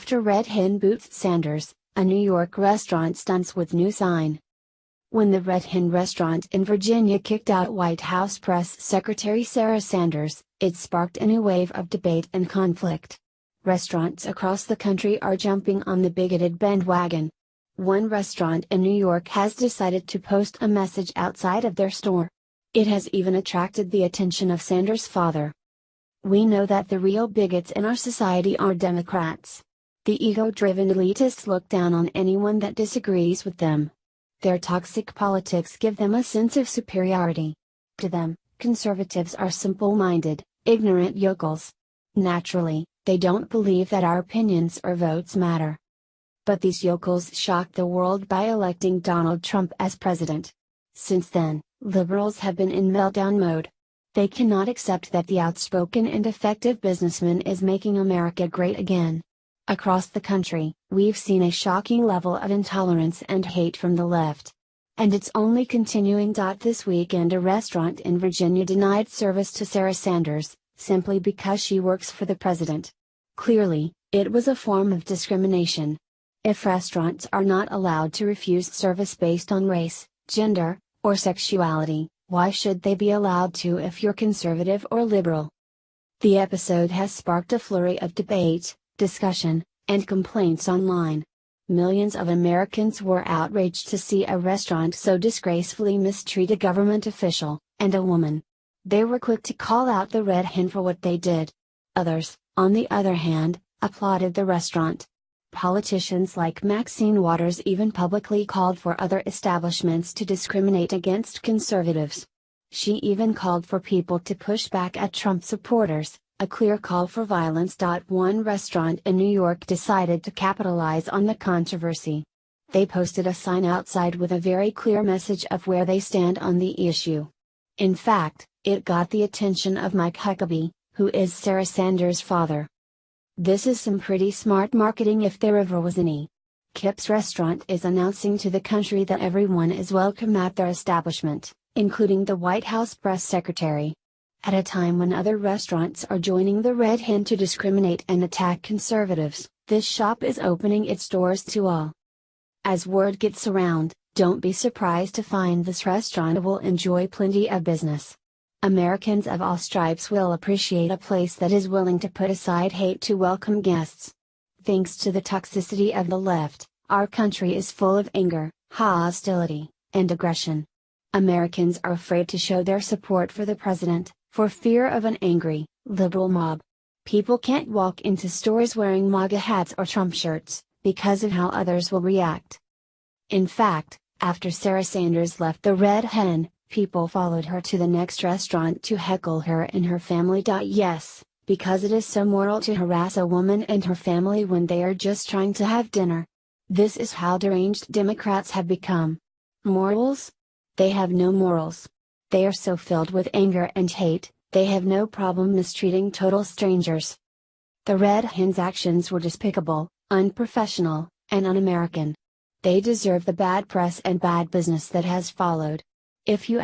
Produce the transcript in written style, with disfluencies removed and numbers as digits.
after Red Hen boots Sanders, a New York restaurant stunts with new sign. When the Red Hen restaurant in Virginia kicked out White House Press Secretary Sarah Sanders, it sparked a new wave of debate and conflict. Restaurants across the country are jumping on the bigoted bandwagon. One restaurant in New York has decided to post a message outside of their store. It has even attracted the attention of Sanders' father. "We know that the real bigots in our society are Democrats. The ego-driven elitists look down on anyone that disagrees with them. Their toxic politics give them a sense of superiority. To them, conservatives are simple-minded, ignorant yokels. Naturally, they don't believe that our opinions or votes matter." But these yokels shocked the world by electing Donald Trump as president. Since then, liberals have been in meltdown mode. They cannot accept that the outspoken and effective businessman is making America great again. Across the country, we've seen a shocking level of intolerance and hate from the left. And it's only continuing. This weekend, a restaurant in Virginia denied service to Sarah Sanders, simply because she works for the president. Clearly, it was a form of discrimination. If restaurants are not allowed to refuse service based on race, gender, or sexuality, why should they be allowed to if you're conservative or liberal? The episode has sparked a flurry of debate, discussion, and complaints online. Millions of Americans were outraged to see a restaurant so disgracefully mistreat a government official, and a woman. They were quick to call out the Red Hen for what they did. Others, on the other hand, applauded the restaurant. Politicians like Maxine Waters even publicly called for other establishments to discriminate against conservatives. She even called for people to push back at Trump supporters, a clear call for violence. One restaurant in New York decided to capitalize on the controversy. They posted a sign outside with a very clear message of where they stand on the issue. In fact, it got the attention of Mike Huckabee, who is Sarah Sanders' father. This is some pretty smart marketing if there ever was any. Kip's restaurant is announcing to the country that everyone is welcome at their establishment, including the White House press secretary. At a time when other restaurants are joining the Red Hen to discriminate and attack conservatives, this shop is opening its doors to all. As word gets around, don't be surprised to find this restaurant will enjoy plenty of business. Americans of all stripes will appreciate a place that is willing to put aside hate to welcome guests. Thanks to the toxicity of the left, our country is full of anger, hostility, and aggression. Americans are afraid to show their support for the president, for fear of an angry, liberal mob. People can't walk into stores wearing MAGA hats or Trump shirts, because of how others will react. In fact, after Sarah Sanders left the Red Hen, people followed her to the next restaurant to heckle her and her family. Yes, because it is so moral to harass a woman and her family when they are just trying to have dinner. This is how deranged Democrats have become. Morals? They have no morals. They are so filled with anger and hate, they have no problem mistreating total strangers. The Red Hen's actions were despicable, unprofessional, and un-American. They deserve the bad press and bad business that has followed. If you